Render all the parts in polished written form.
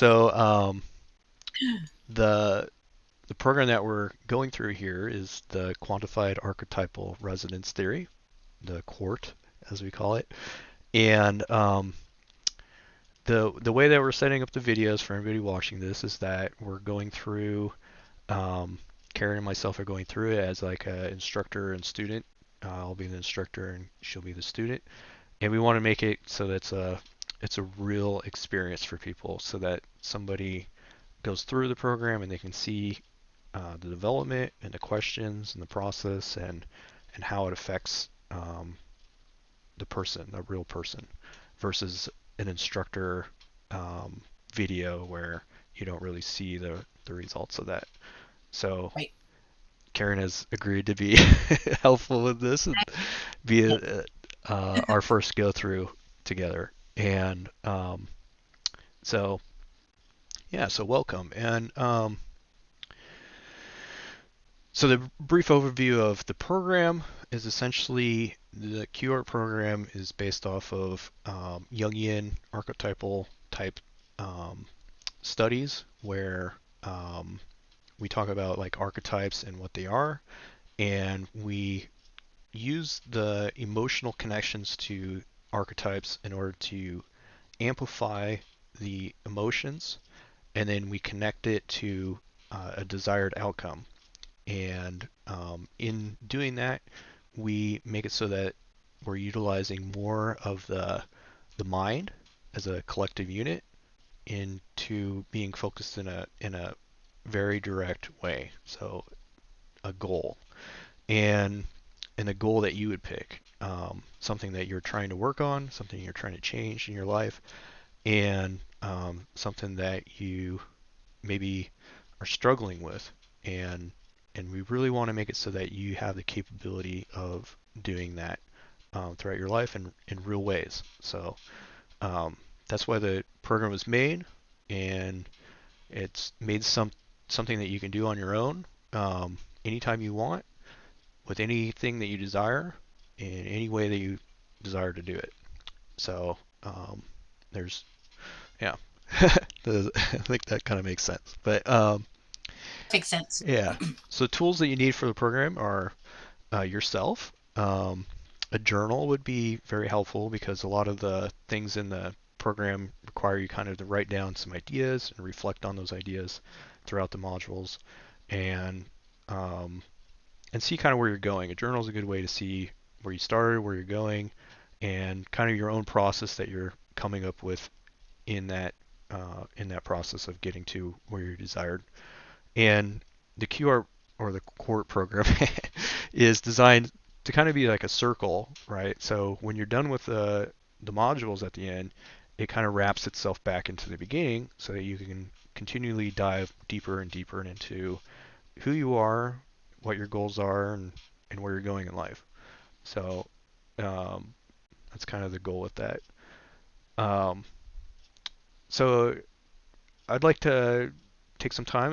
So the the program that we're going through here is the Quantified Archetypal Resonance Theory, the QART as we call it. And the way that we're setting up the videos for anybody watching this is that we're going through um, Karen and myself are going through it as like an instructor and student. I'll be the instructor and she'll be the student, and we want to make it so that it's a real experience for people, so that somebody goes through the program and they can see the development and the questions and the process and how it affects the person, the real person, versus an instructor um, video where you don't really see the results of that. So Right. Karen has agreed to be helpful with this and be our first go through together. And so yeah, so welcome. And so the brief overview of the program is essentially the QART program is based off of Jungian archetypal type um, studies where we talk about like archetypes and what they are, and we use the emotional connections to archetypes in order to amplify the emotions, and then we connect it to a desired outcome. And in doing that, we make it so that we're utilizing more of the mind as a collective unit into being focused in a very direct way. So a goal and a goal that you would pick, something that you're trying to work on, something you're trying to change in your life, and something that you maybe are struggling with, and we really want to make it so that you have the capability of doing that throughout your life in real ways. So that's why the program was made, and it's made something that you can do on your own anytime you want, with anything that you desire, in any way that you desire to do it. So there's yeah, I think that kind of makes sense. But Makes sense. yeah, so tools that you need for the program are yourself. A journal would be very helpful because a lot of the things in the program require you kind of to write down some ideas and reflect on those ideas throughout the modules, and um, see kind of where you're going. A journal is a good way to see where you started, where you're going, and kind of your own process that you're coming up with in that process of getting to where you're desired. And the QR or the QART program is designed to kind of be like a circle, right? So when you're done with the modules at the end, it kind of wraps itself back into the beginning so that you can continually dive deeper and deeper into who you are, what your goals are, and where you're going in life. So um, that's kind of the goal with that. Um, so I'd like to take some time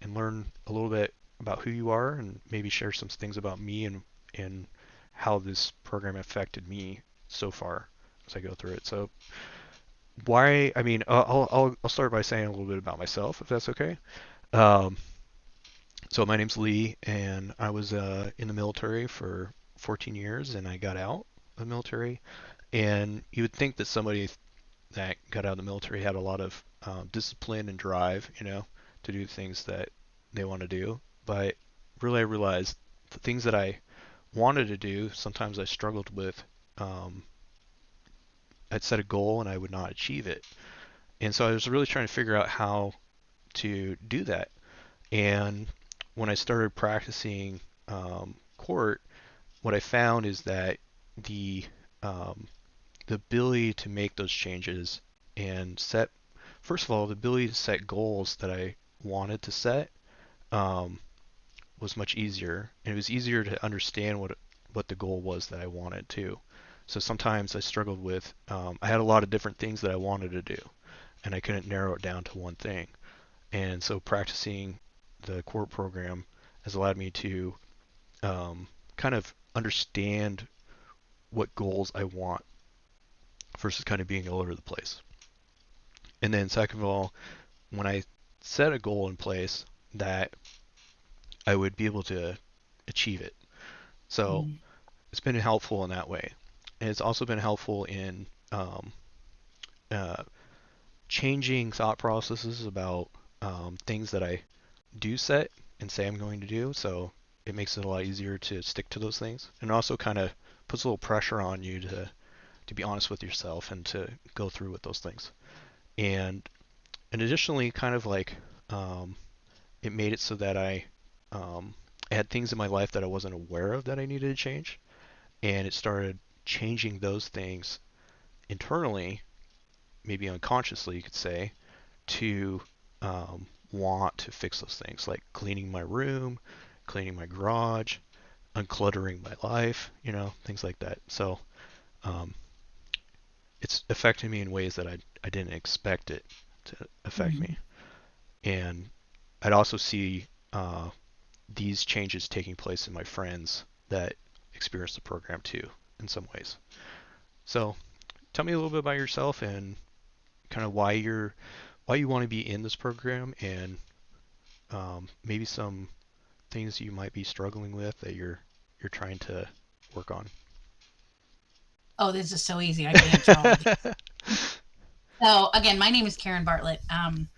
and learn a little bit about who you are and maybe share some things about me and how this program affected me so far as I go through it. So why? I mean, I'll start by saying a little bit about myself, if that's okay. Um, so my name's Lee, and I was in the military for 14 years, and I got out of the military. And you would think that somebody that got out of the military had a lot of discipline and drive, to do things that they want to do. But really, I realized the things that I wanted to do, sometimes I struggled with. Um, I'd set a goal and I would not achieve it. And so I was really trying to figure out how to do that. And when I started practicing QART, what I found is that the um, the ability to make those changes and set, first of all, the ability to set goals that I wanted to set um, was much easier, and it was easier to understand what the goal was that I wanted to. So sometimes I struggled with, I had a lot of different things that I wanted to do, and I couldn't narrow it down to one thing. And so practicing the core program has allowed me to kind of understand what goals I want versus kind of being all over the place. And then second of all, when I set a goal in place, that I would be able to achieve it. So Mm, it's been helpful in that way. And it's also been helpful in uh, changing thought processes about things that I do set and say I'm going to do. So it makes it a lot easier to stick to those things. And also kind of puts a little pressure on you to be honest with yourself and to go through with those things. And additionally, kind of like it made it so that um, I had things in my life that I wasn't aware of that I needed to change, and it started changing those things internally, maybe unconsciously, you could say, to want to fix those things, like cleaning my room, cleaning my garage, uncluttering my life, things like that. So um, it's affecting me in ways that I didn't expect it to affect mm, me. And I'd also see these changes taking place in my friends that experience the program too, in some ways. So tell me a little bit about yourself and kind of why you want to be in this program, and maybe some things you might be struggling with that you're trying to work on. Oh, this is so easy. I could answer all of these. So again, my name is Karen Bartlett. I'm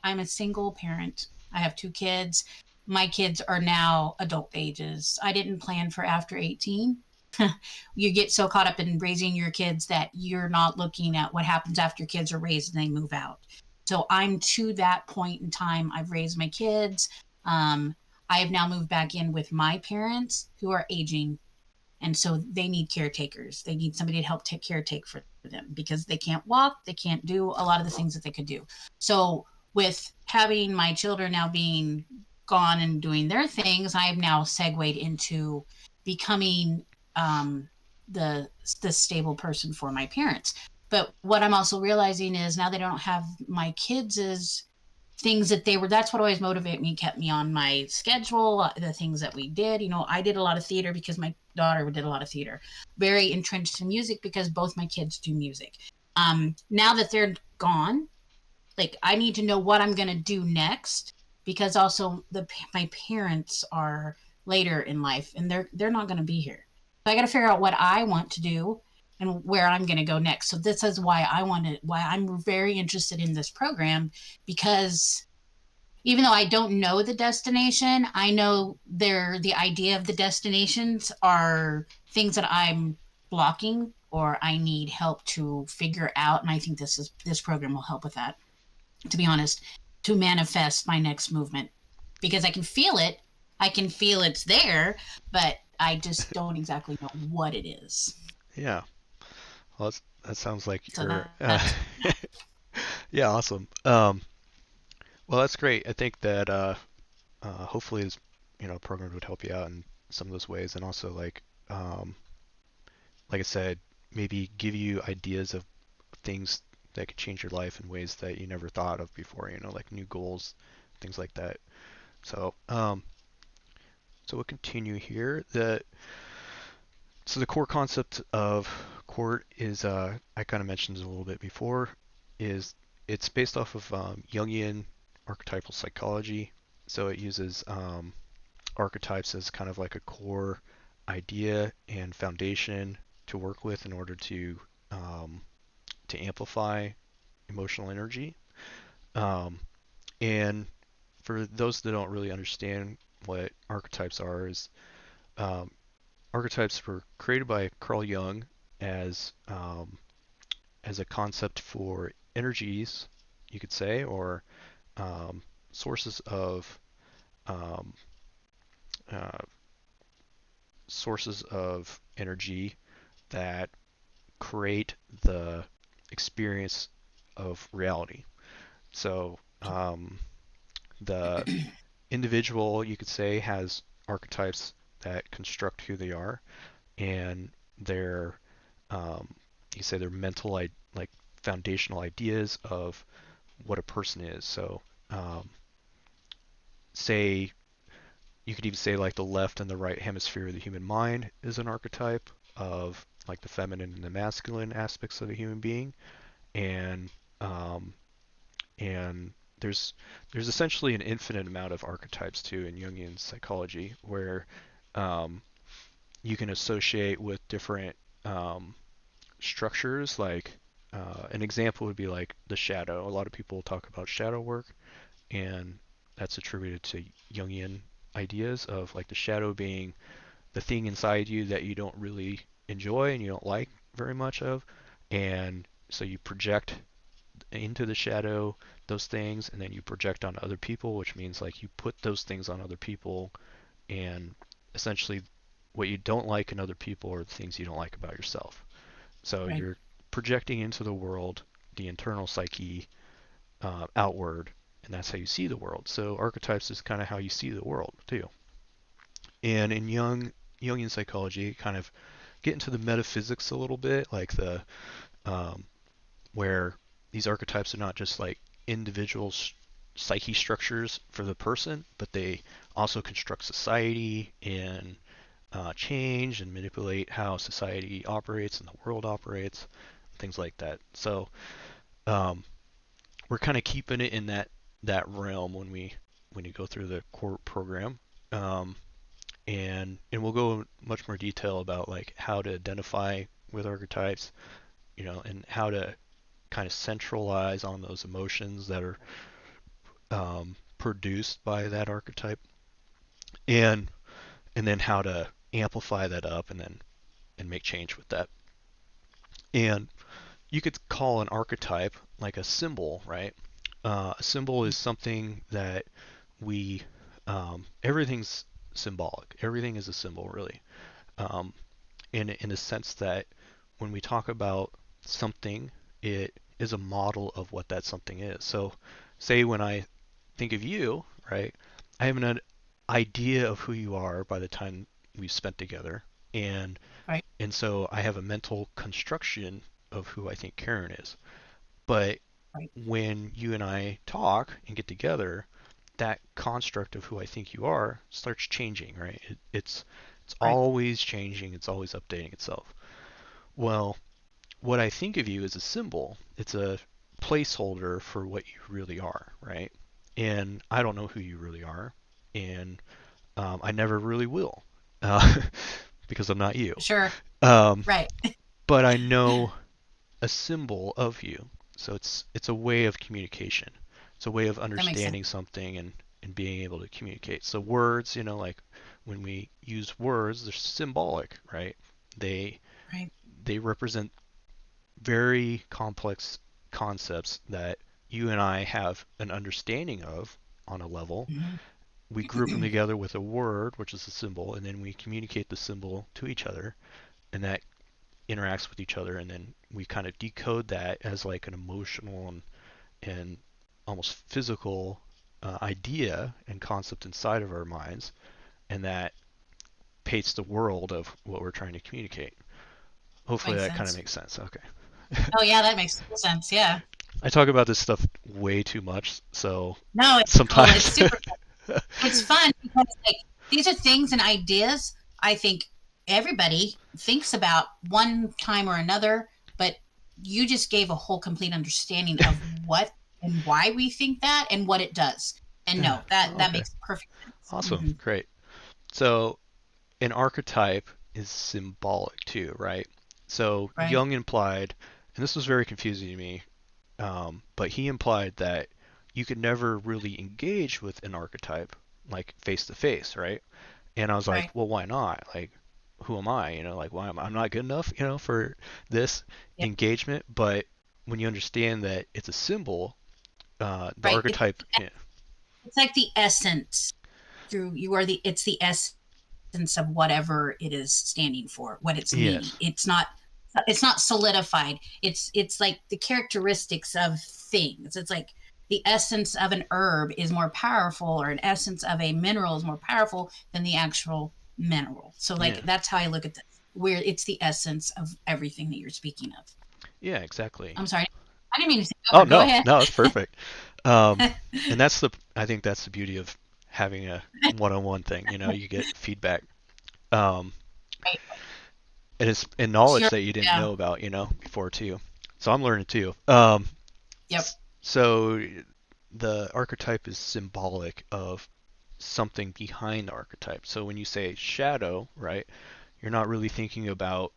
a single parent. I have two kids. My kids are now adult ages. I didn't plan for after 18. You get so caught up in raising your kids that you're not looking at what happens after your kids are raised and they move out. So I'm to that point in time. I've raised my kids. Um, I have now moved back in with my parents who are aging, and so they need caretakers. They need somebody to help take for them because they can't walk, they can't do a lot of the things that they could do. So with having my children now being gone and doing their things, I have now segued into becoming um, the stable person for my parents. But what I'm also realizing is now they don't have my kids is things that they were, that's what always motivated me, kept me on my schedule, the things that we did. I did a lot of theater because my daughter did a lot of theater. Very entrenched in music because both my kids do music. Now that they're gone, like I need to know what I'm going to do next, because also my parents are later in life and they're not going to be here. So I got to figure out what I want to do and where I'm going to go next. So this is why I'm very interested in this program, because even though I don't know the destination, I know the idea of the destinations are things that I'm blocking or I need help to figure out. And I think this program will help with that, to be honest, to manifest my next movement. Because I can feel it. I can feel it's there, but I just don't exactly know what it is. Yeah, well, that sounds like So you're that's yeah, awesome. Well, that's great. I think that hopefully this program would help you out in some of those ways, and also um, like I said, maybe give you ideas of things that could change your life in ways that you never thought of before, like new goals, things like that. So, so we'll continue here. So the core concept of QART is, I kind of mentioned it a little bit before, is it's based off of Jungian archetypal psychology. So it uses archetypes as kind of like a core idea and foundation to work with in order um, to amplify emotional energy. Um, and for those that don't really understand what archetypes are, is um, archetypes were created by Carl Jung as as a concept for energies, you could say, or um, sources of um, uh, sources of energy that create the experience of reality. So the individual, you could say, has archetypes that construct who they are, and their you could say their mental like foundational ideas of what a person is. So say you could even say like the left and the right hemisphere of the human mind is an archetype of like the feminine and the masculine aspects of a human being, and um, and there's there's essentially an infinite amount of archetypes too in Jungian psychology, where um, you can associate with different um, structures. Like an example would be like the shadow. A lot of people talk about shadow work, and that's attributed to Jungian ideas of like the shadow being the thing inside you that you don't really enjoy and you don't like very much of, and so you project into the shadow those things, and then you project on other people, which means like you put those things on other people, and essentially what you don't like in other people are the things you don't like about yourself. So Right. you're projecting into the world the internal psyche outward, and that's how you see the world. So archetypes is kind of how you see the world too. And in Jungian psychology, kind of get into the metaphysics a little bit, like the um, where these archetypes are not just like individual psyche structures for the person, but they also construct society and change and manipulate how society operates and the world operates, things like that. So um, we're kind of keeping it in that realm when you go through the core program. Um, and we'll go in much more detail about like how to identify with archetypes, and how to kind of centralize on those emotions that are produced by that archetype, and and then how to amplify that up and make change with that. And you could call an archetype like a symbol, right? A symbol is something that we everything's symbolic. Everything is a symbol, really. Um, in the sense that when we talk about something, it is a model of what that something is. So, say when I think of you, right, I have an idea of who you are by the time we've spent together, and Right. and so I have a mental construction of who I think Karen is. But Right. when you and I talk and get together, that construct of who I think you are starts changing, right? It's Right. always changing. It's always updating itself. Well, what I think of you is a symbol. It's a placeholder for what you really are, right? And I don't know who you really are, and I never really will, uh, because I'm not you. Sure. Um, Right. but I know a symbol of you. So it's a way of communication. It's a way of That makes sense. understanding something and being able to communicate. So words, like when we use words, they're symbolic, right? They Right. they represent very complex concepts that you and I have an understanding of on a level. Hmm. We group them together with a word, which is a symbol, and then we communicate the symbol to each other, and that interacts with each other, and then we kind of decode that as like an emotional and almost physical idea and concept inside of our minds, and that paints the world of what we're trying to communicate. Hopefully Makes that kind of sense. makes sense. Okay. Oh yeah, that makes total sense. Yeah. I talk about this stuff way too much, so No, it's cool. It's sometimes. super cool. It's fun because like these are things and ideas I think everybody thinks about one time or another, but you just gave a whole complete understanding of what and why we think that and what it does. And Yeah. no, that Okay. makes perfect sense. Awesome. Hmm. Great. So an archetype is symbolic too, right? So Right. Jung implied, and this was very confusing to me, but he implied that you could never really engage with an archetype like face to face, right? And I was like, Right. well, why not? Like, who am I? Like, why am I? I'm not good enough, for this Yeah. engagement. But when you understand that it's a symbol, the Right. archetype, yeah, It's like the essence through you are the it's the essence of whatever it is standing for, what it's meaning. yes, It's not solidified. It's like the characteristics of things. It's like the essence of an herb is more powerful, or an essence of a mineral is more powerful than the actual mineral. So like yeah, that's how I look at this. Where it's the essence of everything that you're speaking of. yeah, exactly. I'm sorry. I didn't mean to say Oh over. Go no, ahead. no, it's perfect. Um, and I think that's the beauty of having a one-on-one thing. You get feedback. Um, Right. and knowledge Sure. that you didn't Yeah. know about, before too. So I'm learning too. Yep. So the archetype is symbolic of something behind the archetype. So when you say shadow, right, you're not really thinking about,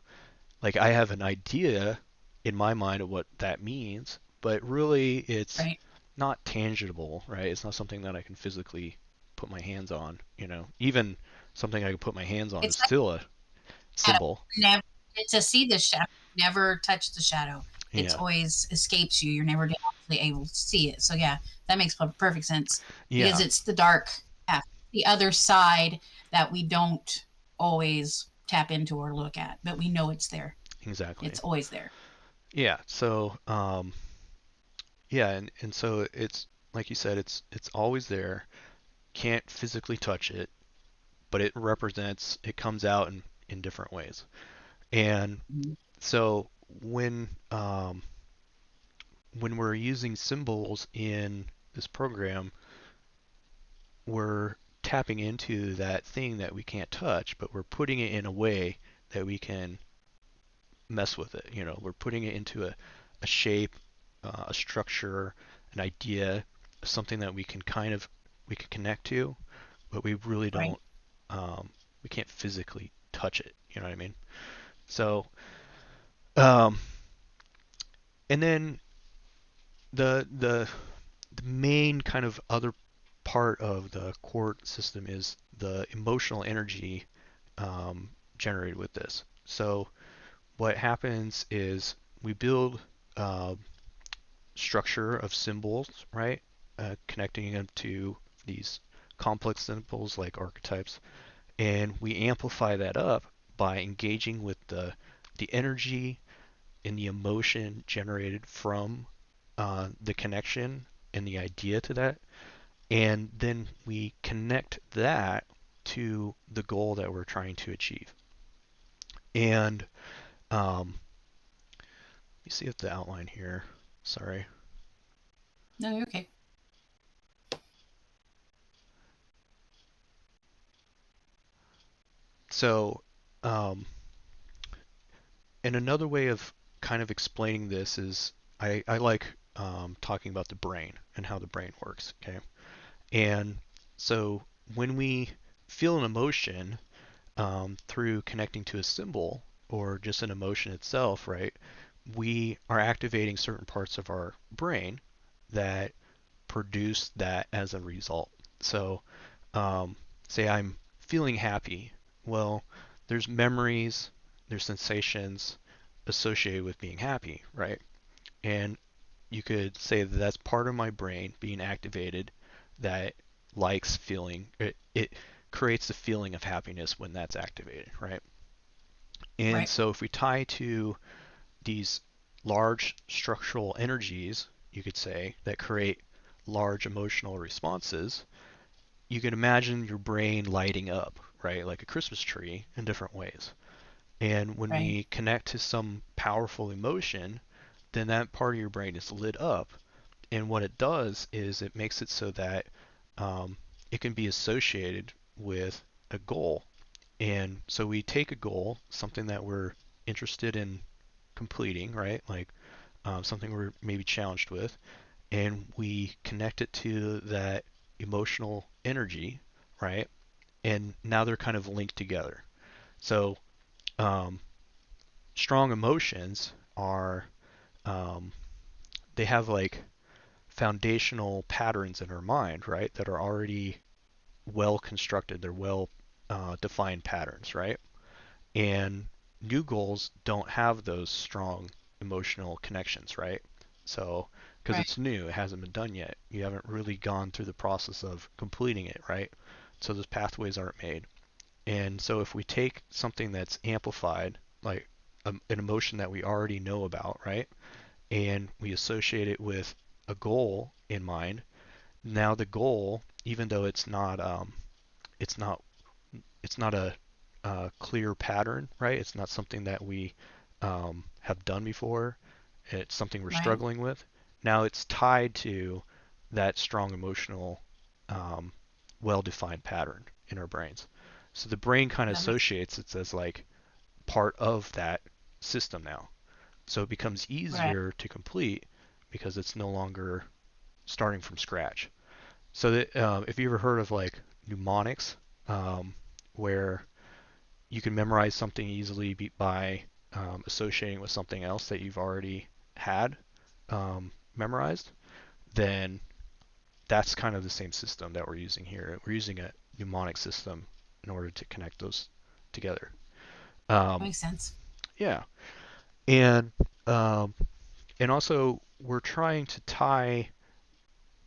like, I have an idea in my mind of what that means, but really it's Right. not tangible, right? It's not something that I can physically put my hands on, Even something I can put my hands on is It's still a shadow. symbol. Never to see the shadow. Never touch the shadow. It's Yeah. always escapes you. You're never actually able to see it. So yeah, that makes perfect sense because Yeah, it's the dark half, the other side that we don't always tap into or look at, but we know it's there. exactly. It's always there. Yeah, so yeah, and so it's like you said, it's always there. Can't physically touch it, but it comes out in different ways. And Mhm. so when we're using symbols in this program, we're tapping into that thing that we can't touch, but we're putting it in a way that we can mess with it. We're putting it into a shape, a structure, an idea, something that we can connect to, but we really Right. don't, we can't physically touch it. You know what I mean? So, um, and then the the main kind of other part of the QART system is the emotional energy generated with this. So what happens is we build uh, structure of symbols, right? Connecting them to these complex symbols like archetypes, and we amplify that up by engaging with the energy and the emotion generated from the connection and the idea to that, and then we connect that to the goal that we're trying to achieve. And let me see if the outline here. Sorry. No, you're okay. So, um, and another way of kind of explaining this is I like talking about the brain and how the brain works. Okay. And so when we feel an emotion through connecting to a symbol or just an emotion itself, right, we are activating certain parts of our brain that produce that as a result. So, um, say I'm feeling happy. Well, there's memories, there's sensations associated with being happy, right? And you could say that that's part of my brain being activated that likes feeling, it creates the feeling of happiness when that's activated, right? And Right. so if we tie to these large structural energies, you could say, that create large emotional responses, you can imagine your brain lighting up, right? Like a Christmas tree in different ways. And when Right. we connect to some powerful emotion, then that part of your brain is lit up. And what it does is it makes it so that um, it can be associated with a goal. And so we take a goal, something that we're interested in completing, right? Like something we're maybe challenged with, and we connect it to that emotional energy, right? And now they're kind of linked together. So um, strong emotions are um, they have like foundational patterns in our mind, right? That are already well constructed. They're well defined patterns, right? And new goals don't have those strong emotional connections, right? So, because Right. it's new, it hasn't been done yet. You haven't really gone through the process of completing it, right? So those pathways aren't made. And so if we take something that's amplified, like an emotion that we already know about, right? And we associate it with a goal in mind, now the goal, even though it's not it's not a clear pattern, right? It's not something that we have done before. It's something we're Right. struggling with. Now it's tied to that strong emotional, um, well-defined pattern in our brains. So the brain kind of That makes associates it as like part of that system now. So it becomes right. easier to complete because it's no longer. starting from scratch. So that if you ever heard of like mnemonics, where you can memorize something easily by associating with something else that you've already had memorized, then that's kind of the same system that we're using here. We're using a mnemonic system in order to connect those together. That Um, makes sense. yeah, and um, and also we're trying to tie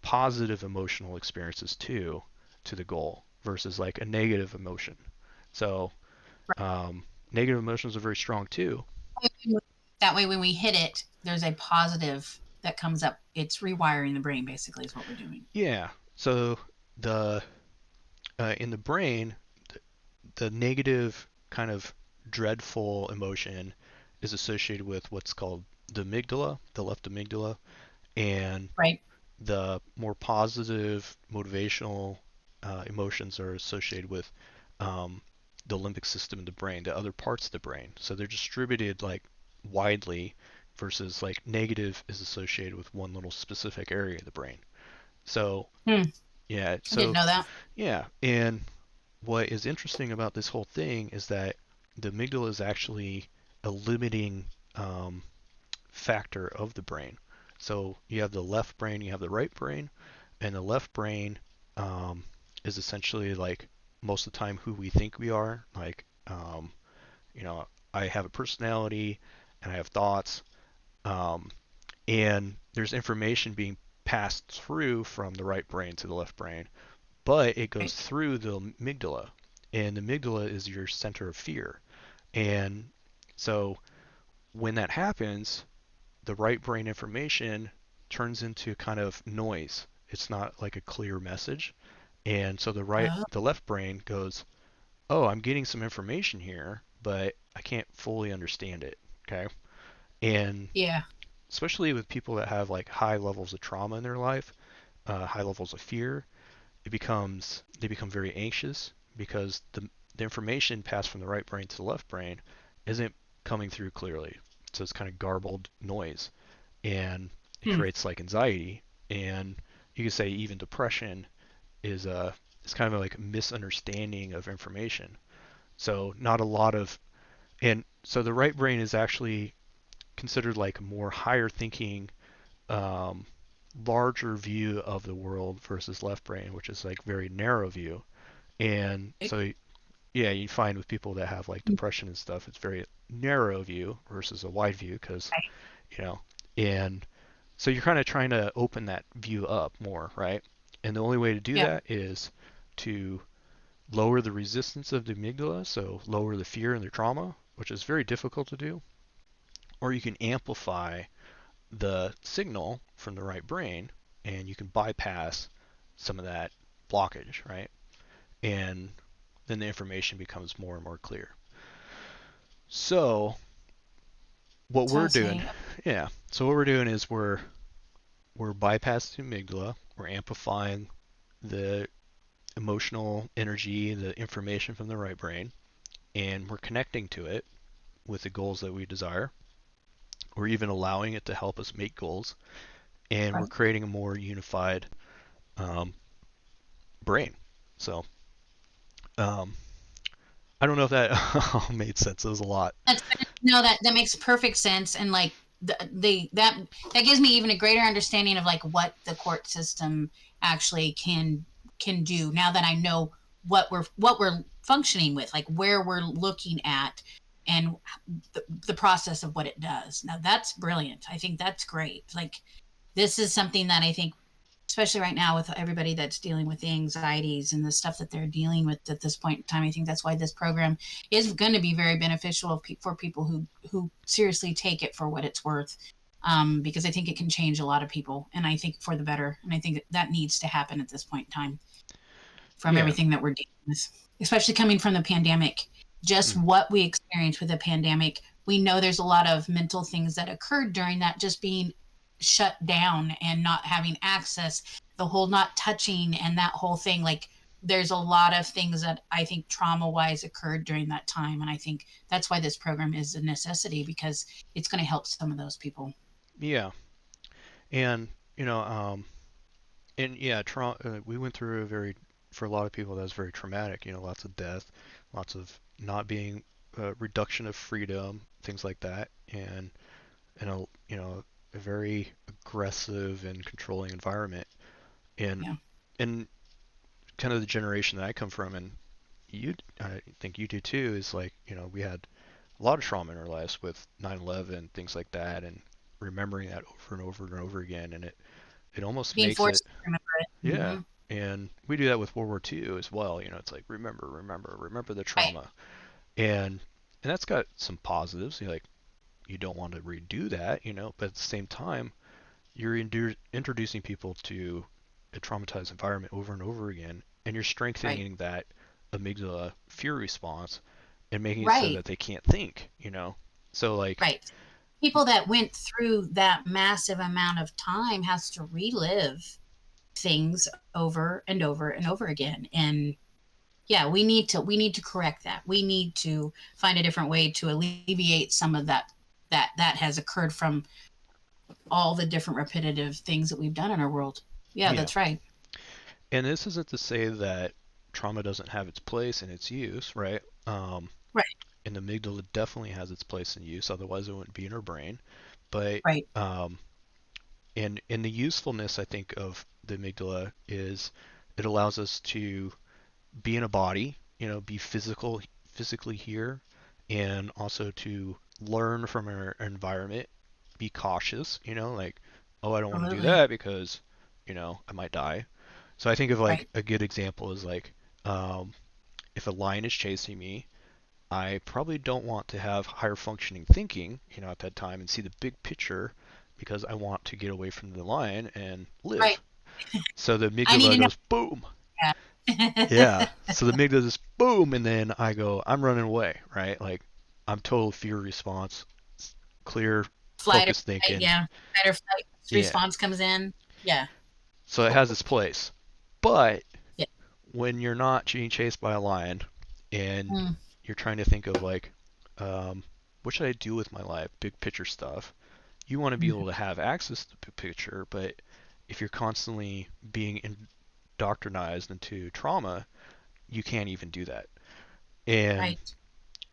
positive emotional experiences too to the goal versus like a negative emotion. So um, negative emotions are very strong too. That way, when we hit it, there's a positive that comes up. It's rewiring the brain, basically, is what we're doing. Yeah. So the in the brain, the negative kind of dreadful emotion is associated with what's called the amygdala, the left amygdala, and Right. the more positive motivational emotions are associated with um, the limbic system in the brain, the other parts of the brain. So they're distributed like widely versus like negative is associated with one little specific area of the brain. So Hmm. yeah, I didn't so know that. yeah, and what is interesting about this whole thing is that the amygdala is actually a limiting factor of the brain. So you have the left brain, you have the right brain, and the left brain um, is essentially like most of the time who we think we are. Like, you know, I have a personality and I have thoughts, um, and there's information being passed through from the right brain to the left brain, but it goes Right. through the amygdala, and the amygdala is your center of fear. And so when that happens, the right brain information turns into kind of noise. It's not like a clear message. And so Oh, the left brain goes, "Oh, I'm getting some information here, but I can't fully understand it." Okay? And yeah. especially with people that have like high levels of trauma in their life, high levels of fear, they become very anxious because the information passed from the right brain to the left brain isn't coming through clearly. So it's kind of garbled noise, and it Hmm. creates like anxiety, and you could say even depression is a it's kind of like a misunderstanding of information. So not a lot of and so the right brain is actually considered like a more higher thinking, um, larger view of the world versus left brain, which is like very narrow view. And so yeah, you find with people that have like depression and stuff, it's very narrow view versus a wide view because you know, and so you're kind of trying to open that view up more, right? And the only way to do Yeah. that is to lower the resistance of the amygdala, so lower the fear and the trauma, which is very difficult to do, or you can amplify the signal from the right brain and you can bypass some of that blockage, right? And then the information becomes more and more clear. So what It's we're doing, fascinating. yeah. So what we're doing is we're bypassing the amygdala, we're amplifying the emotional energy, the information from the right brain, and we're connecting to it with the goals that we desire. We're even allowing it to help us make goals, and we're Right. creating a more unified um, brain. So um, I don't know if that all made sense. It was a lot. That's no, that makes perfect sense, and like that gives me even a greater understanding of like what the court system actually can do now that I know what we're functioning with, like where we're looking at, and the process of what it does. Now that's brilliant. I think that's great. Like this is something that I think, especially right now with everybody that's dealing with the anxieties and the stuff that they're dealing with at this point in time, I think that's why this program is going to be very beneficial for people who seriously take it for what it's worth. Because I think it can change a lot of people, and I think for the better. And I think that needs to happen at this point in time from Yeah. everything that we're dealing with, especially coming from the pandemic. Just Mm. what we experienced with the pandemic, we know there's a lot of mental things that occurred during that, just being shut down and not having access, the whole not touching and that whole thing. Like, there's a lot of things that I think trauma wise occurred during that time. And I think that's why this program is a necessity because it's going to help some of those people. Yeah. And you know, And yeah, we went through a very, for a lot of people, that was very traumatic. Lots of death, lots of not being, reduction of freedom, things like that, and a very aggressive and controlling environment. And Yeah. and kind of the generation that I come from, and I think you do too, is like, we had a lot of trauma in our lives with 9/11, things like that, and remembering that over and over and over again, and it almost Being makes it. forced to remember it. Yeah, Hmm. and we do that with World War II as well. It's like remember, remember, remember the Right. trauma, and that's got some positives. Like you don't want to redo that, but at the same time, you're introducing people to a traumatized environment over and over again, and you're Right. strengthening that amygdala fear response and making it so Right. that they can't think. So like, Right. People that went through that massive amount of time has to relive things over and over and over again. And yeah, we need to correct that. We need to find a different way to alleviate some of that has occurred from all the different repetitive things that we've done in our world. Yeah, yeah. that's right. And this isn't to say that trauma doesn't have its place and its use, right? Um, Right. and the amygdala definitely has its place in use, otherwise it wouldn't be in our brain. But Right. um, and the usefulness, I think, of the amygdala is it allows us to be in a body, be physically here, and also to learn from our environment, be cautious, like, oh, I don't want to do Absolutely. that because, I might die. So I think of like Right. a good example is like, um, if a lion is chasing me, I probably don't want to have higher functioning thinking, at that time and see the big picture because I want to get away from the lion and Right. live. So the I need amygdala to know goes boom. Yeah. that. So the amygdala just boom, and then I go, I'm running away, right? Like I'm total fear response, clear, Flight or focused flight, thinking. yeah. Fight or flight Yeah. response comes in. Yeah. So it has its place. But Yeah. when you're not being chased by a lion and Mm, you're trying to think of like, um, what should I do with my life? Big picture stuff. You want to be mm, able to have access to the big picture, but if you're constantly being indoctrinized into trauma, you can't even do that. And right.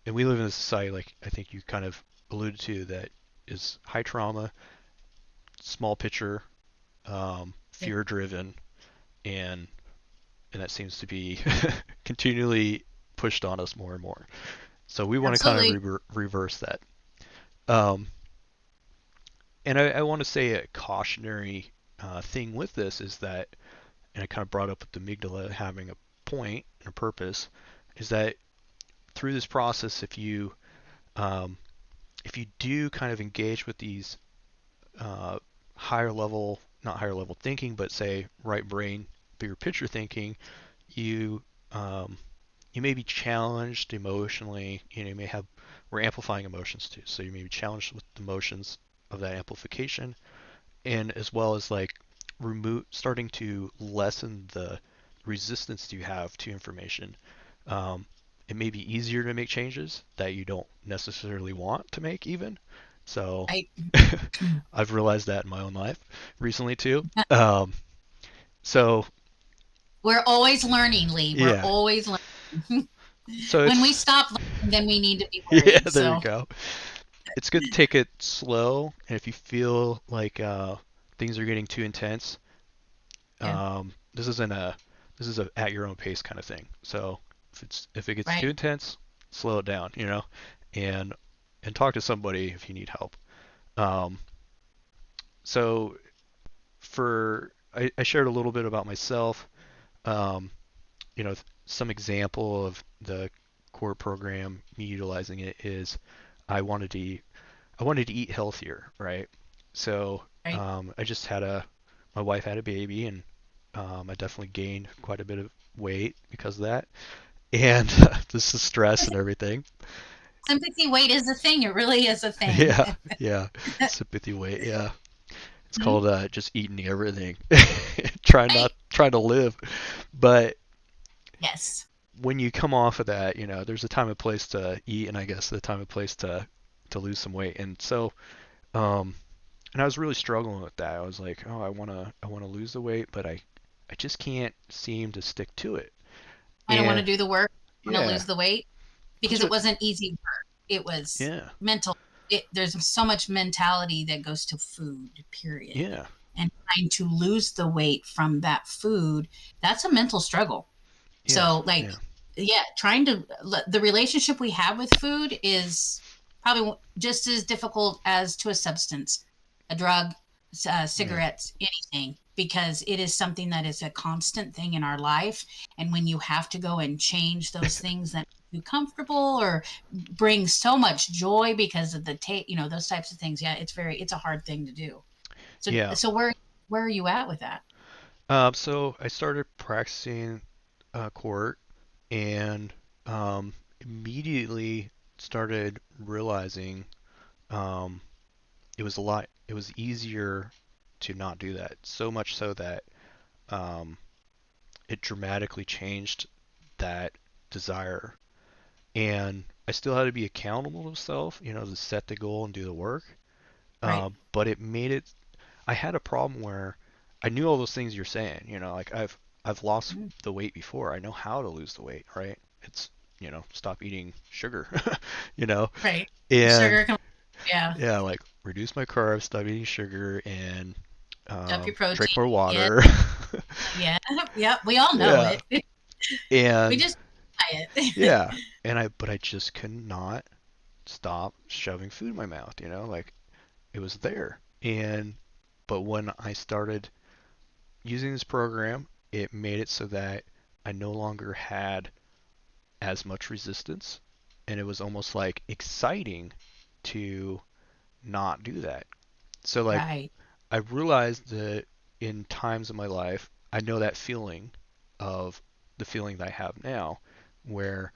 and we live in a society, like I think you kind of alluded to, that is high trauma, small picture, Yeah. fear driven, and and that seems to be continually pushed on us more and more. So we want to kind of Absolutely. reverse that. Um, and I want to say a cautionary thing with this is that, and I kind of brought up with the amygdala having a point and a purpose, is that through this process, um, if you do kind of engage with these uh, higher level, not higher level thinking, but say right brain, bigger picture thinking, you um, you may be challenged emotionally. You may have, we're amplifying emotions too, so you may be challenged with the emotions of that amplification, and as well as like starting to lessen the resistance you have to information. Um, it may be easier to make changes that you don't necessarily want to make even. So Right. I've realized that in my own life recently too. So We're always learning, Lee. We're yeah, always learning. so When we it's stop learning, then we need to be yeah, worried. there you So, go. It's good to take it slow, and if you feel like things are getting too intense, yeah. this isn't a this is a at your own pace kind of thing. So if it gets too Right. intense, slow it down, and and talk to somebody if you need help. Um, so I shared a little bit about myself. Um, some example of the core program, me utilizing it is I wanted to eat, I wanted to eat healthier, right? So Right. I just had my wife had a baby, and I definitely gained quite a bit of weight because of that, and this is stress and everything. Sympathy weight is a thing. It really is a thing. Yeah, yeah, sympathy weight, yeah. It's Hmm. called just eating everything, Right. trying to live, but Yes. when you come off of that, there's a time and place to eat, and I guess the time and place to lose some weight. And so, um, and I was really struggling with that. I was like, oh, I wanna lose the weight, but I just can't seem to stick to it. I don't want to And do the work. I want to yeah, lose the weight that's because it what, wasn't easy work. It was yeah, mental. There's so much mentality that goes to food, period. yeah, And trying to lose the weight from that food, that's a mental struggle. yeah, So, like, yeah, yeah, trying to, the relationship we have with food is probably just as difficult as to a substance, a drug, yeah, cigarettes, anything, because it is something that is a constant thing in our life. And when you have to go and change those things that make you comfortable or bring so much joy because of the taste, those types of things. Yeah, it's a hard thing to do. So, yeah. where are you at with that? So I started practicing QART and immediately started realizing um, it was easier to not do that. So much so that um, it dramatically changed that desire. And I still had to be accountable to myself, to set the goal and do the work. Right. But it made it. I had a problem where I knew all those things you're saying. Like I've lost Mhm. the weight before. I know how to lose the weight, right? It's stop eating sugar, you know, Right. and Sugar can, yeah. yeah, like reduce my carbs, stop eating sugar, and Up your drink protein. more Yeah. water. Yeah. Yeah. We all know Yeah, it. We and just try it. yeah, but I just could not stop shoving food in my mouth. Like it was there. And but when I started using this program, it made it so that I no longer had as much resistance, and it was almost like exciting to not do that. So like Right. I realized that in times of my life, I know that feeling of the feeling that I have now, where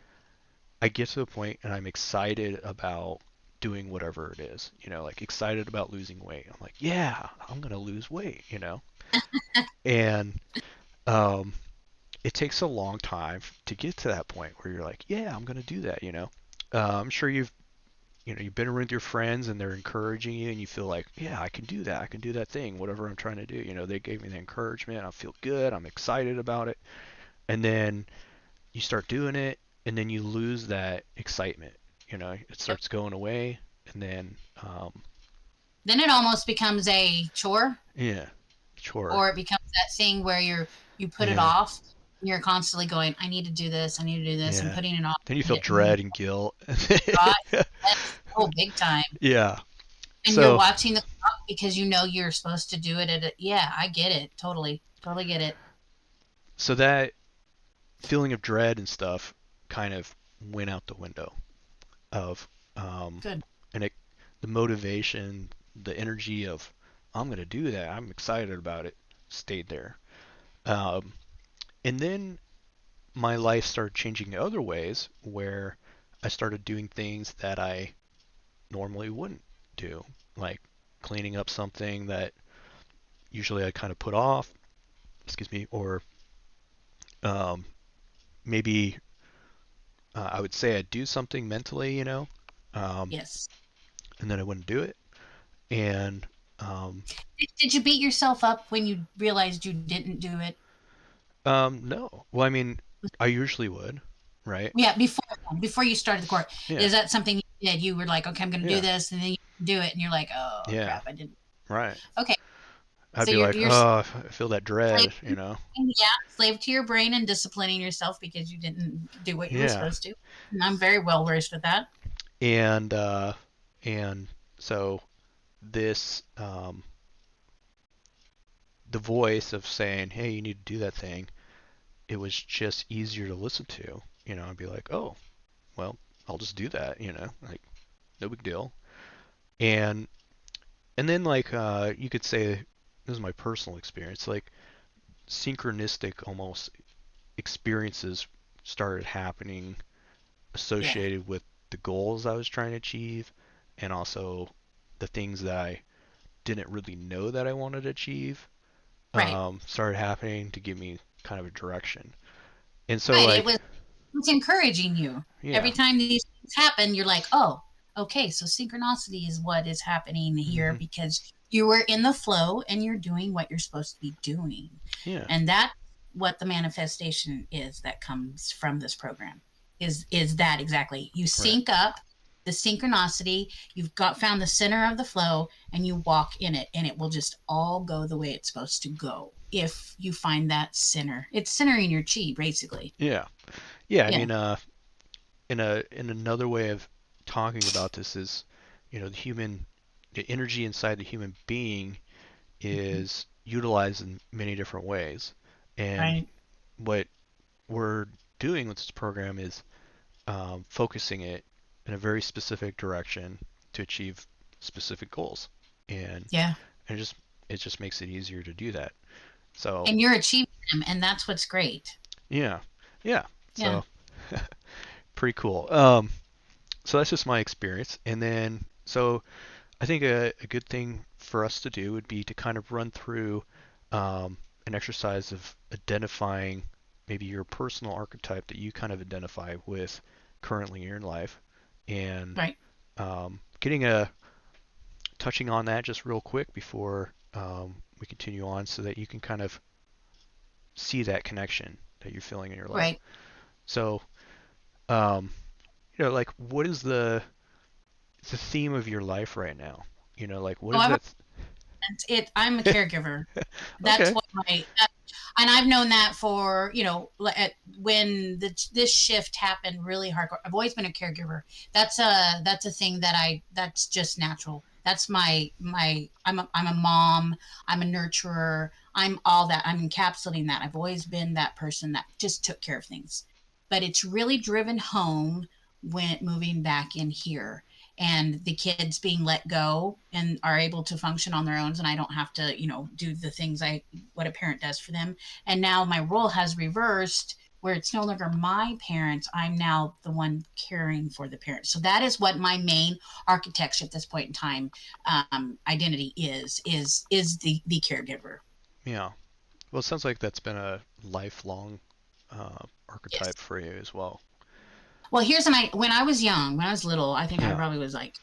I get to the point and I'm excited about doing whatever it is, like excited about losing weight. I'm like, yeah, I'm gonna lose weight. And um, it takes a long time to get to that point where you're like, yeah, I'm gonna do that. I'm sure you've been with your friends and they're encouraging you and you feel like, yeah, I can do that. I can do that thing, whatever I'm trying to do. They gave me the encouragement. I feel good. I'm excited about it. And then you start doing it and then you lose that excitement. It Yep. starts going away and then, Then it almost becomes a chore, yeah, chore. or it becomes that thing where you put it Yeah, off. And you're constantly going, I need to do this. I need to do this, and yeah. putting it off. Then you feel Hitting dread and guilt. right. Yes. Oh, big time. Yeah. And you're So, watching the clock because you know you're supposed to do it at yeah, I get it. Totally. Totally get it. so that feeling of dread and stuff kind of went out the window of um, Good. and the motivation, the energy of I'm gonna do that. I'm excited about it. Stayed there, um, and then my life started changing in other ways where I started doing things that I normally wouldn't do, like cleaning up something that usually I kind of put off. Excuse me, or um, maybe I would say I'd do something mentally, um, Yes. and then I wouldn't do it. And um, Did you beat yourself up when you realized you didn't do it? no. Well, I mean, I usually would, right? Yeah, before you started the court, Yeah, is that something you did? You were like, okay, I'm going to do yeah, this, and then you do it, and you're like, oh yeah, crap, I didn't. right. Okay, I'd so be like, you're oh, I feel that slave, dread. yeah, slave to your brain and disciplining yourself because you didn't do what you were Yeah, supposed to. And I'm very well versed with that. and and so this the voice of saying, hey, you need to do that thing. It was just easier to listen to. I'd be like, oh, well, I'll just do that. Like no big deal. And and then like you could say this is my personal experience, like synchronistic almost experiences started happening Yeah, associated with the goals I was trying to achieve and also the things that I didn't really know that I wanted to achieve right, started happening to give me kind of a direction. And so right. like It's encouraging you. Every yeah, time these things happen, you're like, oh, okay, so synchronicity is what is happening here hmm because you were in the flow and you're doing what you're supposed to be doing. yeah, And that what the manifestation is that comes from this program. Is that exactly? You Right. sync up the synchronicity, you've got found the center of the flow, and you walk in it, and it will just all go the way it's supposed to go if you find that center. It's centering your chi, basically. Yeah. Yeah. I Yeah. mean, in another way of talking about this is, the energy inside the human being Mhm. is utilized in many different ways, and Right. what we're doing with this program is focusing it in a very specific direction to achieve specific goals, and Yeah. it just makes it easier to do that. So And you're achieving them, and that's what's great. yeah, yeah. Yeah. So pretty cool. So that's just my experience, and then so I think a good thing for us to do would be to kind of run through an exercise of identifying maybe your personal archetype that you kind of identify with currently in your life, and Right. getting a touching on that just real quick before we continue on, so that you can kind of see that connection that you're feeling in your life. Right. So, um, like what is the theme of your life right now? Like what Oh, is I've that? it. I'm a caregiver. That's Okay. what and I've known that for, when this shift happened really hardcore. I've always been a caregiver. That's a thing that's just natural. That's I'm a mom. I'm a nurturer. I'm all that. I'm encapsulating that. I've always been that person that just took care of things. But it's really driven home when moving back in here, and the kids being let go and are able to function on their own, and I don't have to, do the things I what a parent does for them. And now my role has reversed, where it's no longer my parents, I'm now the one caring for the parents. So that is what my main architecture at this point in time, identity is the caregiver. Yeah. Well, it sounds like that's been a lifelong Yes. archetype for you as well. Well, when I was young, when I was little, I think I Yeah. probably was like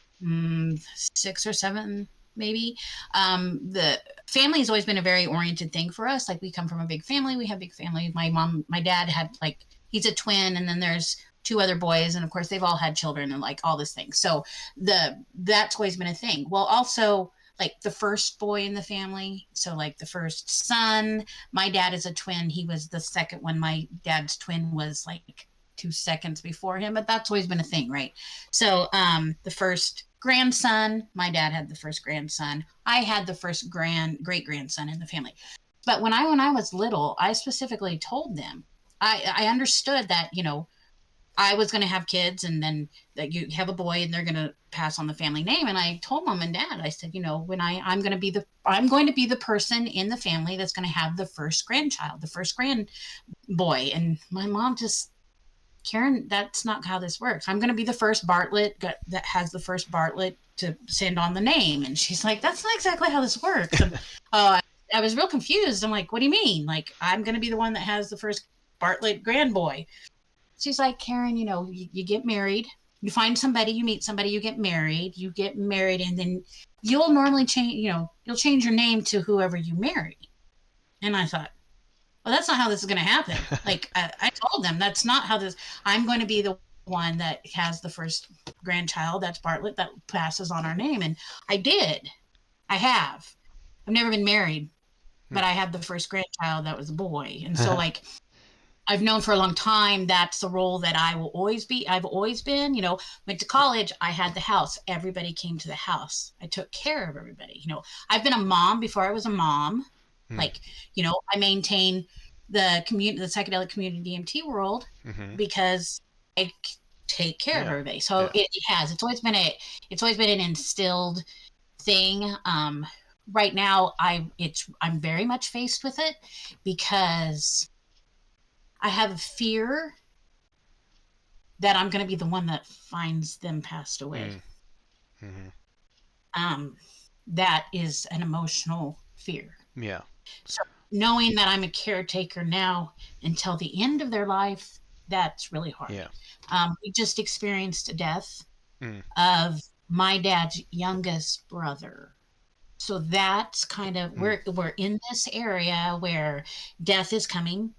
6 or 7, maybe. The family has always been a very oriented thing for us. Like, we come from a big family. We have big family. My dad had, like, he's a twin, and then there's two other boys, and of course they've all had children and like all this thing. So that's always been a thing. Well, also, like, the first boy in the family, so like the first son. My dad is a twin. He was the second one. My dad's twin was like 2 seconds before him, but that's always been a thing, right? So the first grandson, my dad had the first grandson. I had the first great grandson in the family. But when I was little, I specifically told them, I understood that, I was going to have kids, and then that you have a boy and they're going to pass on the family name. And I told mom and dad, I said, when I'm going to be the person in the family that's going to have the first grandchild, the first grand boy. And my mom just, Karen, that's not how this works. I'm going to be the first Bartlett that has the first Bartlett to send on the name. And she's like, that's not exactly how this works. And I was real confused. I'm like, what do you mean? Like, I'm going to be the one that has the first Bartlett grand boy. She's like, Karen, you get married, you find somebody, you meet somebody, you get married, and then you'll normally change, you'll change your name to whoever you marry. And I thought, well, that's not how this is going to happen. Like, I told them that's not how this. I'm going to be the one that has the first grandchild. That's Bartlett, that passes on our name, and I did. I have. I've never been married, but I had the first grandchild that was a boy, and so, like, I've known for a long time that's the role that I will always be. I've always been. Went to college. I had the house. Everybody came to the house. I took care of everybody. I've been a mom before I was a mom. Hmm. Like, I maintain the psychedelic community DMT world Mm-hmm. because I take care of Yeah. everybody. So Yeah. it has. It's always been an instilled thing. Right now, I'm very much faced with it because I have a fear that I'm going to be the one that finds them passed away. Mm-hmm. Um, that is an emotional fear. Yeah. So knowing that I'm a caretaker now until the end of their life, that's really hard. Yeah. We just experienced a death Mm. of my dad's youngest brother. So that's kind of Mm. we're in this area where death is coming.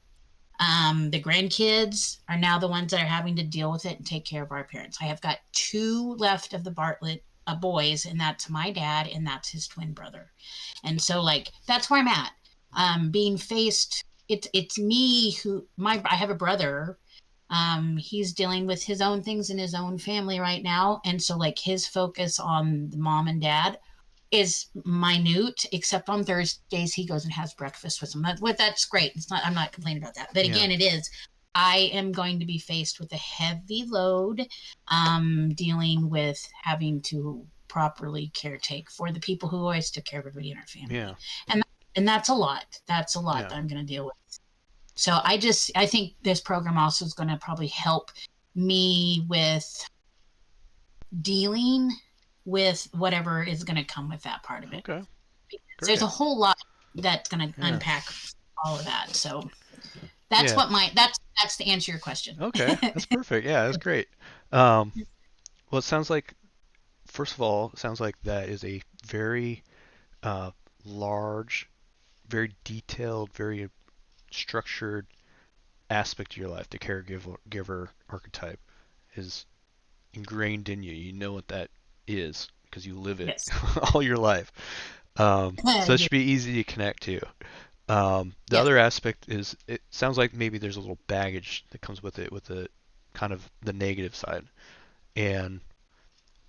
The grandkids are now the ones that are having to deal with it and take care of our parents. I have got two left of the Bartlett boys, and that's my dad and that's his twin brother. And so, like, that's where I'm at. Being faced, it's me who my I have a brother. He's dealing with his own things in his own family right now, and so like his focus on the mom and dad is minute, except on Thursdays he goes and has breakfast with them. That's great. It's not. I'm not complaining about that. But Yeah. again, it is. I am going to be faced with a heavy load, dealing with having to properly caretake for the people who always took care of everybody in our Yeah. family, and that's a lot. That's a lot Yeah. that I'm going to deal with. So I think this program also is going to probably help me with dealing with whatever is going to come with that part of it. Okay. There's Great. a whole lot that's going to Yeah. unpack all of that. So Yeah. that's to answer your question. Okay. That's perfect. Yeah, that's great. Um, well, it sounds like, first of all, it sounds like that is a very uh, large, very detailed, very structured aspect of your life. The caregiver giver archetype is ingrained in you. You know what that is because you live it Yes. all your life. So it Yeah. should be easy to connect to. The Yes. other aspect is it sounds like maybe there's a little baggage that comes with the kind of the negative side. And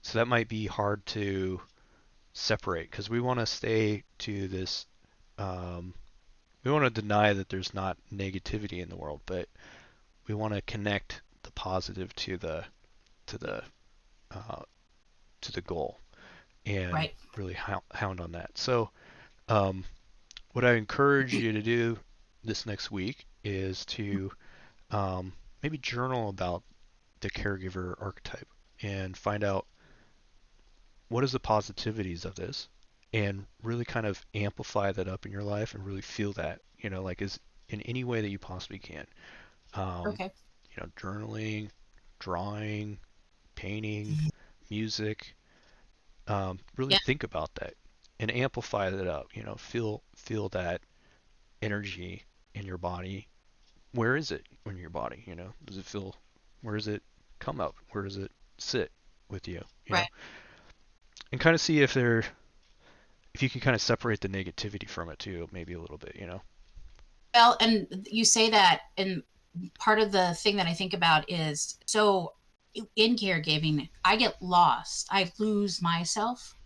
so that might be hard to separate because we want to stay to this. Um, we want to deny that there's not negativity in the world, but we want to connect the positive to the uh, to the goal and Right. really hound on that. So, um, what I encourage you to do this next week is to maybe journal about the caregiver archetype and find out what is the positivities of this and really kind of amplify that up in your life and really feel that, like is in any way that you possibly can. Um, Okay. Journaling, drawing, painting, music, really Yeah. think about that and amplify that up, feel that energy in your body. Where is it in your body? Does it feel, where does it come up? Where does it sit with you? Right. And kind of see if you can kind of separate the negativity from it too, maybe a little bit. Well, and you say that, and part of the thing that I think about is so in caregiving, I get lost. I lose myself.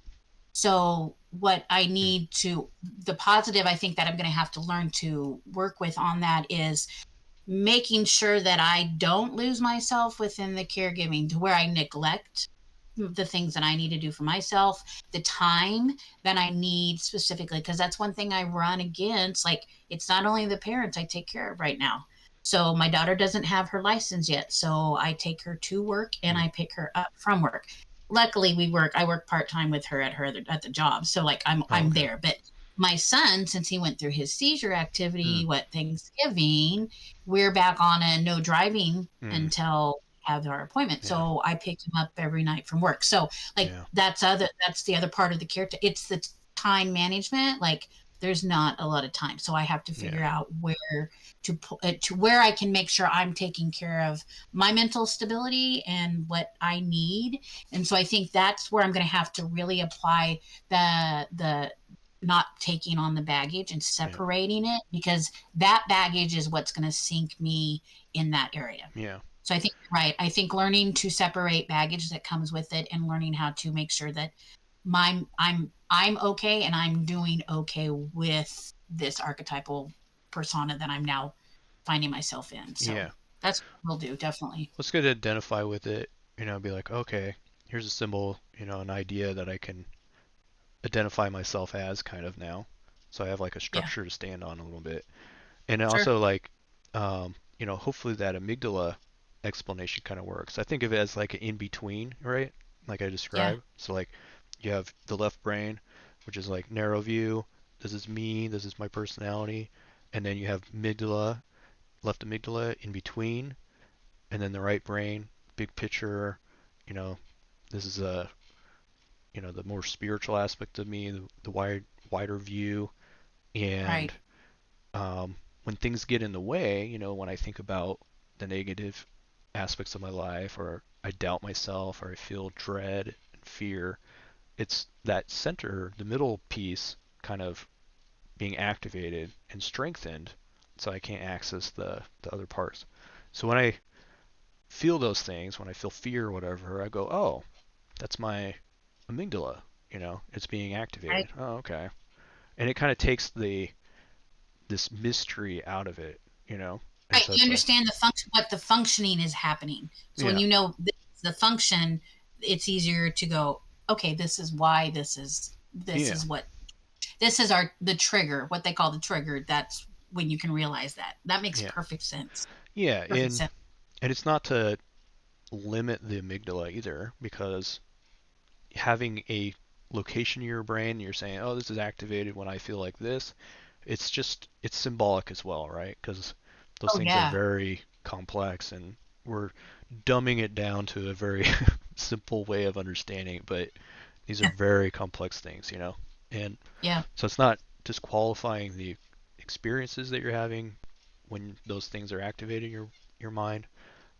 So what I Hmm. need to the positive I think that I'm going to have to learn to work with on that is making sure that I don't lose myself within the caregiving to where I neglect the things that I need to do for myself, the time that I need specifically, because that's one thing I run against. Like, it's not only the parents I take care of right now. So, my daughter doesn't have her license yet. So, I take her to work and Hmm. I pick her up from work. Luckily, I work part time with her at the job. So, like, Oh, I'm okay. there. But my son, since he went through his seizure Hmm. activity, Thanksgiving, we're back on a no driving Hmm. until have our appointment. Yeah. So I pick him up every night from work. So like Yeah. that's the other part of the care. It's the time management. Like there's not a lot of time, so I have to Yeah. figure out where to where I can make sure I'm taking care of my mental stability and what I need. And so I think that's where I'm going to have to really apply the not taking on the baggage and Yeah. separating it, because that baggage is what's going to sink me in that area. Yeah. So I think you're right. I think learning to separate baggage that comes with it and learning how to make sure that I'm okay and I'm doing okay with this archetypal persona that I'm now finding myself in. So Yeah. that's what we'll do, definitely. Let's go to identify with it. Be like, okay, here's a symbol, an idea that I can identify myself as kind of now. So I have like a Yeah, structure to stand on a little bit. And sure. also like, hopefully that amygdala explanation kind of works. I think of it as like an in between, right? Like I Yeah, described. So like you have the left brain, which is like narrow view. This is me. This is my personality. And then you have amygdala, left amygdala in between, and then the right brain, big picture. You know, this is the more spiritual aspect of me, the wider view, and right. when things get in the way, when I think about the negative aspects of my life, or I doubt myself, or I feel dread and fear, it's that center, the middle piece, kind of being activated and strengthened, so I can't access the other parts. So when I feel those things, when I feel fear or whatever, I go, oh, that's my amygdala. It's being Right. activated. Oh, okay. And it kind of takes this mystery out of it, you know. And Right. so You it's like, understand the function, what the functioning is happening. So when yeah, you know this is the function, it's easier to go, okay, this is why this yeah, is what this is our the trigger, what they call the trigger. That's when you can realize that. That makes yeah, perfect sense. yeah. Perfect And sense. and it's not to limit the amygdala either, because having a location in your brain, you're saying, oh, this is activated when I feel like this. It's symbolic as well, right? Because those Oh things are yeah. very complex, and we're dumbing it down to a very simple way of understanding, but these are very complex things. And Yeah. so it's not disqualifying the experiences that you're having when those things are activated in your mind.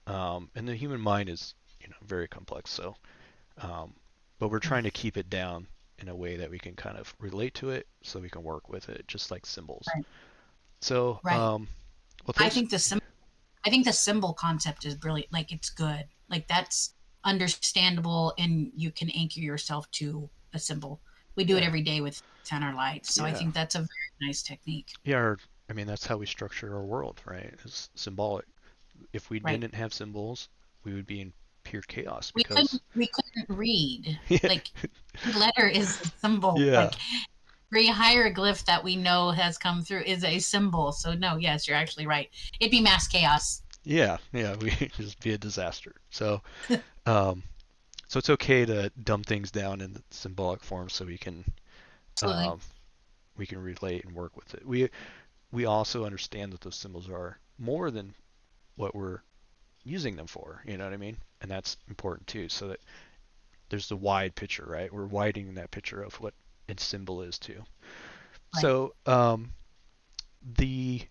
And the human mind is, very complex. So, um, but we're trying to keep it down in a way that we can kind of relate to it, so we can work with it, just like symbols. Right. So, Right. well, I thanks. think the sim- I think the symbol concept is brilliant. Like it's good. Like that's understandable, and you can anchor yourself to a symbol. We do it Yeah, every day with in our lives, so I yeah, think that's a very nice technique. yeah. I mean, that's how we structure our world, right? It's symbolic. If we Right. didn't have symbols, we would be in pure chaos We because, couldn't read. yeah, Like every letter is a symbol. yeah, Like every hieroglyph that we know has come through is a symbol. So no, yes, you're actually right. It'd be mass chaos. yeah, we just be a disaster. Um, so it's okay to dumb things down in the symbolic form, so Absolutely. um, we can relate and work with it. We also understand that those symbols are more than what we're using them for. You know what I mean? And that's important too. So that there's the wide picture, right? We're widening that picture of what its symbol is too. Right. So the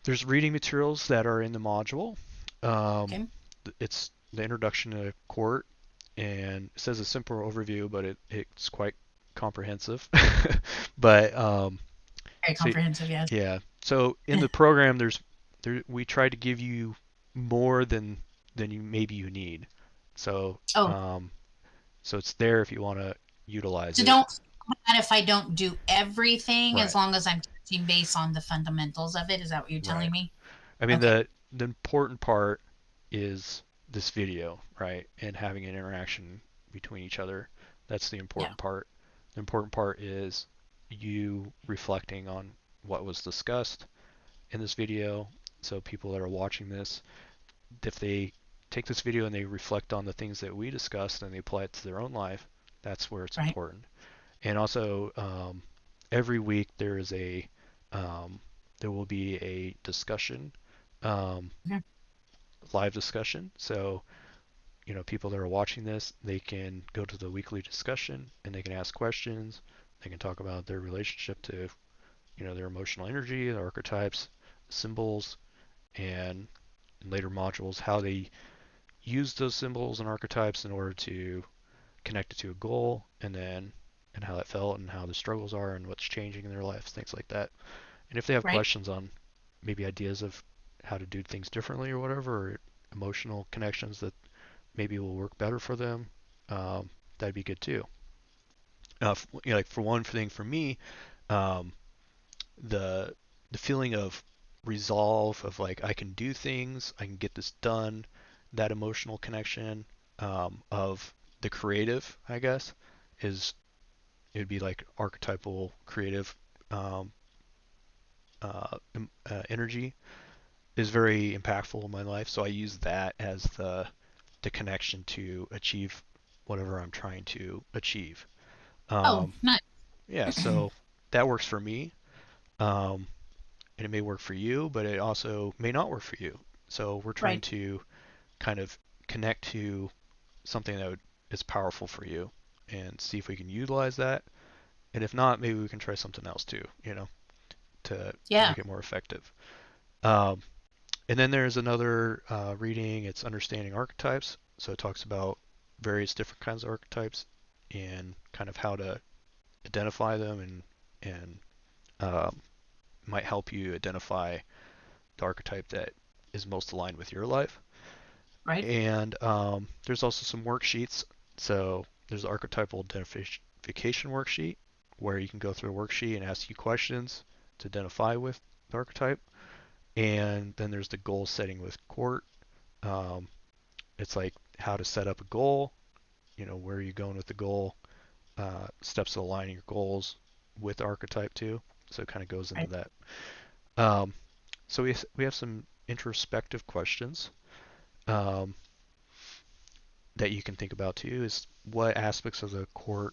there's reading materials that are in the module. Um, Okay. it's the introduction to QART, and it says a simple overview, but it's quite comprehensive. But Very so comprehensive. Yes. yeah, so in the program, we try to give you more than you need. So Oh, um, so it's there if you want to utilize so it. don't feel bad if I don't do everything as Right, long as I'm touching base on the fundamentals of it. Is that what you're right. telling me? I mean, Okay. the important part is this video, right? And having an interaction between each other. That's the Yeah. important part. The important part is you reflecting on what was discussed in this video. So people that are watching this, if they take this video and they reflect on the things that we discussed and they apply it to their own life, that's where it's Right. important. And also, every week um, there will be a discussion, um, Okay. live discussion. So people that are watching this, they can go to the weekly discussion and they can ask questions. They can talk about their relationship to their emotional energy, their archetypes, symbols, and in later modules how they use those symbols and archetypes in order to connect it to a goal, and how that felt and how the struggles are and what's changing in their lives, things like that. And if they have Right. questions on maybe ideas of how to do things differently or whatever, or emotional connections that maybe will work better for them, um, that'd be good too. Like for one thing, for me, um, the the feeling of resolve, of like I can do things, I can get this done, that emotional connection, of the creative, I guess, is it would be like archetypal creative, um, energy is very impactful in my life. So I use that as the connection to achieve whatever I'm trying to achieve. Oh, Um, nice. yeah, so that works for me. Um, and it may work for you, but it also may not work for you. So we're trying Right. to kind of connect to something is powerful for you and see if we can utilize that. And if not, maybe we can try something else too. to Yeah. make it more effective. Um, and then there's another reading. It's understanding archetypes. So it talks about various different kinds of archetypes and kind of how to identify them and um, might help you identify the archetype that is most aligned with your life. Right. And there's also some worksheets. So there's an archetypal identification worksheet where you can go through a worksheet and ask you questions to identify with the archetype. And then there's the goal setting with QART. Um, it's like how to set up a goal, where are you going with the goal, steps to aligning your goals with archetype too. So it kind of goes into Right. that. Um, so we have some introspective questions um, that you can think about too. Is what aspects of the QART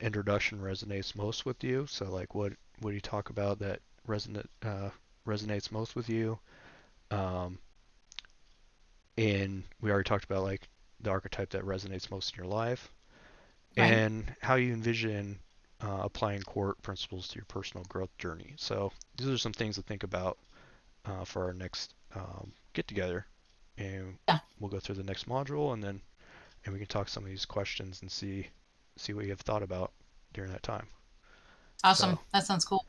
introduction resonates most with you? So like what do you talk about that resonates most with you? Um, and we already talked about like the archetype that resonates most in your life, Right. and how you envision applying QART principles to your personal growth journey. So these are some things to think about for our next get together, and Yeah. we'll go through the next module, and we can talk some of these questions and see what you have thought about during that time. So Awesome. That sounds cool.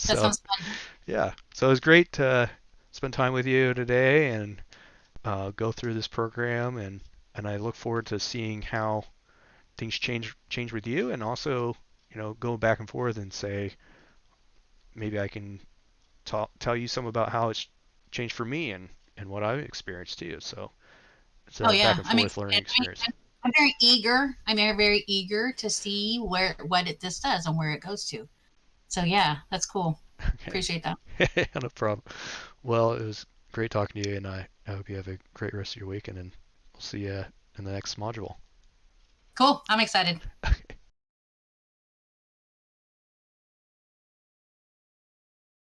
That so sounds fun. yeah, so it was great to spend time with you today and go through this program, and I look forward to seeing how things change with you, and also go back and forth and say maybe I can tell you some about how it's changed for me and what I've experienced too. So it's Oh a back yeah, and I'm forth excited. learning experience. I'm very eager. I'm very, very eager to see this does and where it goes to. So yeah, that's cool. Okay, Appreciate that. no problem. Well, it was great talking to you, and I hope you have a great rest of your week, and then we'll see you in the next module. Cool. I'm excited.